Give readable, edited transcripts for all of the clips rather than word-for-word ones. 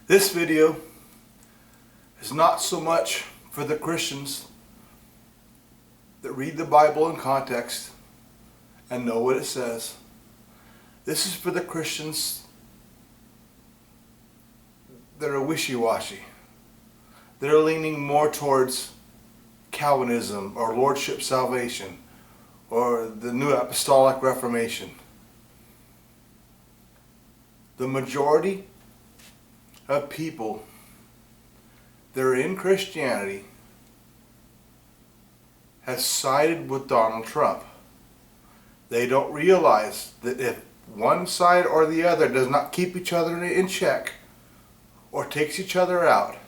This video is not so much for the Christians that read the Bible in context and know what it says. This is for the Christians that are wishy-washy, that are leaning more towards Calvinism or Lordship salvation or the New Apostolic Reformation. The majority of people that are in Christianity has sided with Donald Trump. They don't realize that if one side or the other does not keep each other in check or takes each other out,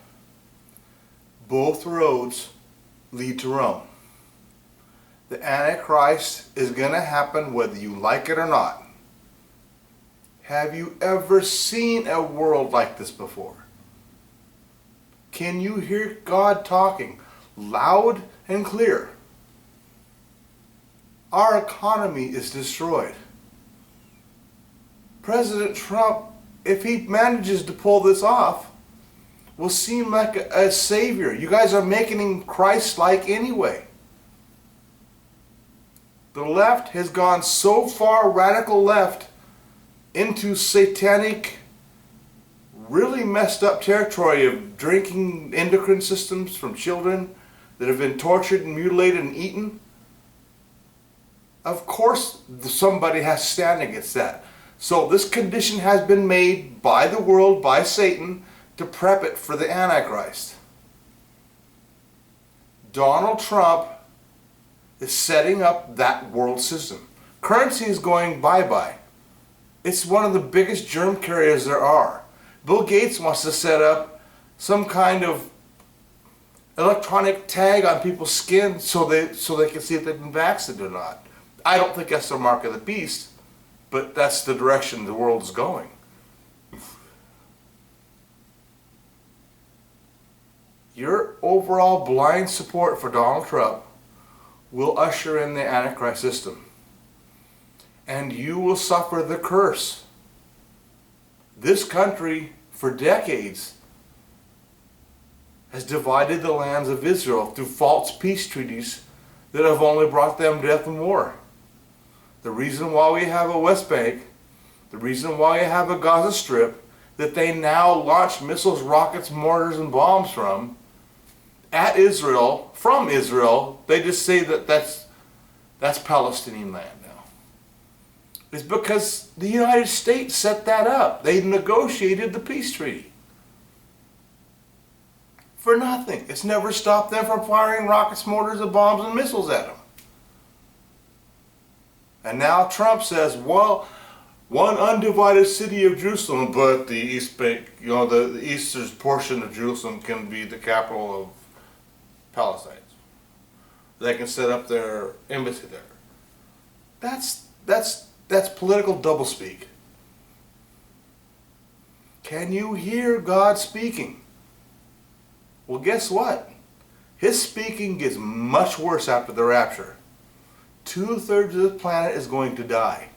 both roads lead to Rome. The Antichrist is going to happen whether you like it or not. Have you ever seen a world like this before? Can you hear God talking loud and clear? Our economy is destroyed. President Trump, if he manages to pull this off, will seem like a savior. You guys are making him Christ-like anyway. The left has gone so far radical left into satanic, really messed up territory of drinking endocrine systems from children that have been tortured and mutilated and eaten. Of course somebody has to stand against that. So this condition has been made by the world, by Satan, to prep it for the Antichrist. Donald Trump is setting up that world system. Currency is going bye-bye. It's one of the biggest germ carriers there are. Bill Gates wants to set up some kind of electronic tag on people's skin so they can see if they've been vaccinated or not. I don't think that's the mark of the beast, but that's the direction the world is going. Your overall blind support for Donald Trump will usher in the Antichrist system. And you will suffer the curse. This country, for decades, has divided the lands of Israel through false peace treaties that have only brought them death and war. The reason why we have a West Bank, the reason why we have a Gaza Strip, that they now launch missiles, rockets, mortars, and bombs from, at Israel, from Israel, they just say that that's Palestinian land now. It's because the United States set that up. They negotiated the peace treaty. For nothing. It's never stopped them from firing rockets, mortars, and bombs and missiles at them. And now Trump says, well, one undivided city of Jerusalem, but the East Bank, the eastern portion of Jerusalem can be the capital of Palestine. They can set up their embassy there. That's political doublespeak. Can you hear God speaking? Well, guess what? His speaking gets much worse after the rapture. 2/3 of the planet is going to die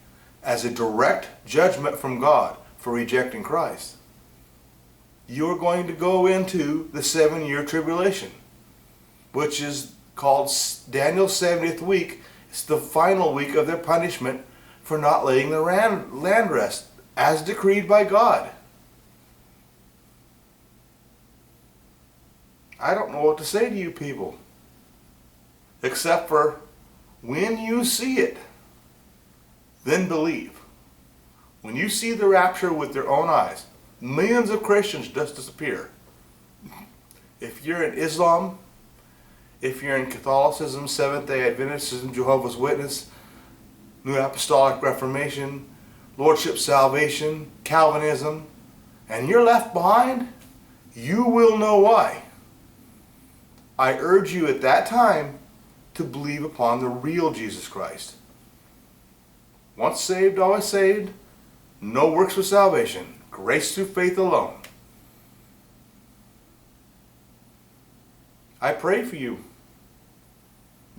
as a direct judgment from God for rejecting Christ. You're going to go into the 7-year tribulation, which is called Daniel's 70th week. It's the final week of their punishment for not letting the land rest as decreed by God. I don't know what to say to you people, except for when you see it, then believe. When you see the rapture with your own eyes, millions of Christians just disappear. If you're in Islam, if you're in Catholicism, Seventh-day Adventism, Jehovah's Witness, New Apostolic Reformation, Lordship Salvation, Calvinism, and you're left behind, you will know why. I urge you at that time to believe upon the real Jesus Christ. Once saved, always saved, no works for salvation, grace through faith alone. I pray for you.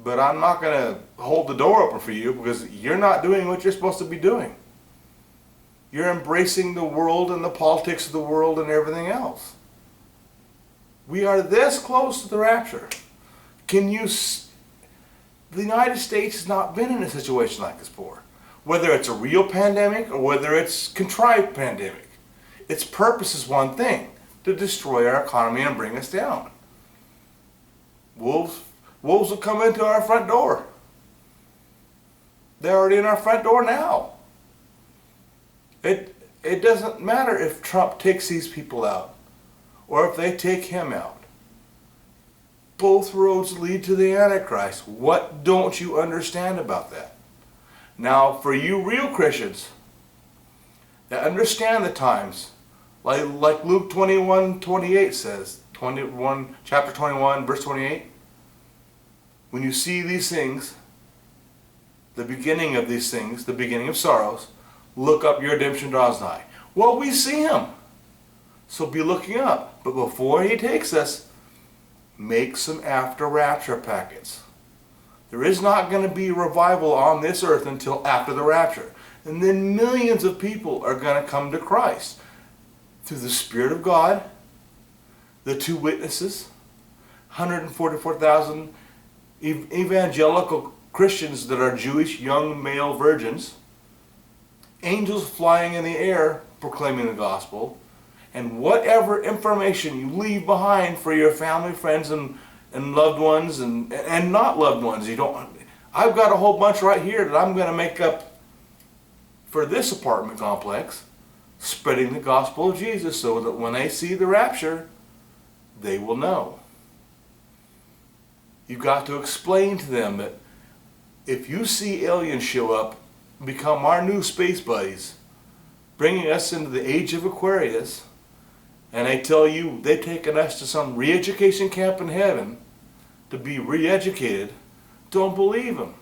But I'm not going to hold the door open for you because you're not doing what you're supposed to be doing. You're embracing the world and the politics of the world and everything else. We are this close to the rapture. The United States has not been in a situation like this before. Whether it's a real pandemic or whether it's contrived pandemic. Its purpose is one thing, to destroy our economy and bring us down. Wolves will come into our front door. They're already in our front door now. It doesn't matter if Trump takes these people out or if they take him out. Both roads lead to the Antichrist. What don't you understand about that? Now, for you real Christians that understand the times, like Luke 21:28 says, chapter 21, verse 28, when you see these things, the beginning of these things, the beginning of sorrows, look up, your redemption draws nigh. Well, we see him, so be looking up. But before he takes us, make some after rapture packets. There is not going to be revival on this earth until after the rapture. And then millions of people are going to come to Christ through the Spirit of God, the two witnesses, 144,000 evangelical Christians that are Jewish young male virgins, angels flying in the air proclaiming the gospel, and whatever information you leave behind for your family, friends, and loved ones, and not loved ones. I've got a whole bunch right here that I'm going to make up for this apartment complex, spreading the gospel of Jesus so that when they see the rapture, they will know. You've got to explain to them that if you see aliens show up, become our new space buddies, bringing us into the age of Aquarius, and they tell you they've taken us to some re-education camp in heaven to be re-educated, don't believe them.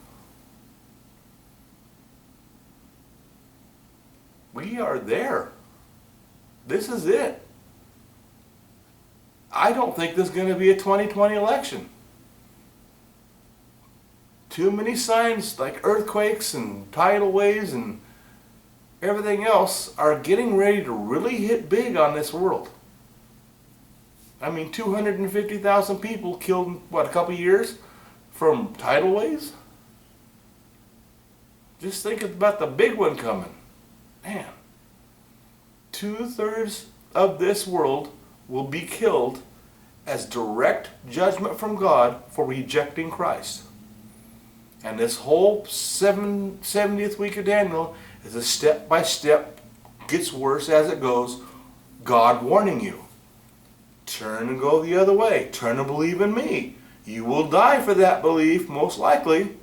We are there. This is it. I don't think there's going to be a 2020 election. Too many signs like earthquakes and tidal waves and everything else are getting ready to really hit big on this world. I mean, 250,000 people killed in, a couple years from tidal waves? Just think about the big one coming. Man, 2/3 of this world will be killed as direct judgment from God for rejecting Christ. And this whole 70th week of Daniel is a step-by-step, gets worse as it goes, God warning you. Turn and go the other way. Turn and believe in me. You will die for that belief, most likely,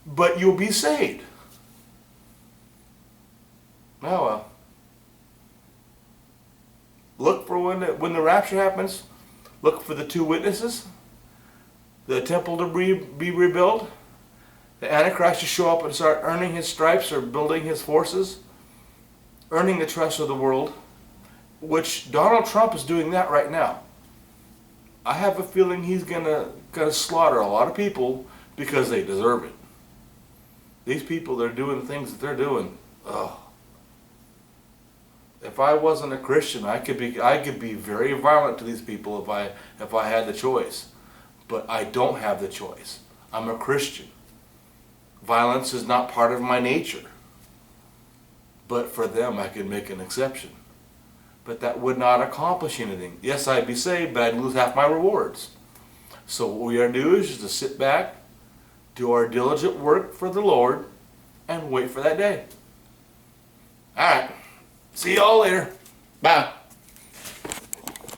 but you'll be saved. Oh well. Look for when the rapture happens, look for the two witnesses, the temple to be rebuilt, the Antichrist to show up and start earning his stripes or building his forces, earning the trust of the world, which Donald Trump is doing that right now. I have a feeling he's gonna slaughter a lot of people because they deserve it. These people, they're doing the things that they're doing. Ugh. If I wasn't a Christian, I could be very violent to these people if I had the choice. But I don't have the choice. I'm a Christian. Violence is not part of my nature. But for them, I could make an exception. But that would not accomplish anything. Yes, I'd be saved, but I'd lose half my rewards. So what we are to do is just to sit back, do our diligent work for the Lord, and wait for that day. All right. See y'all later. Bye.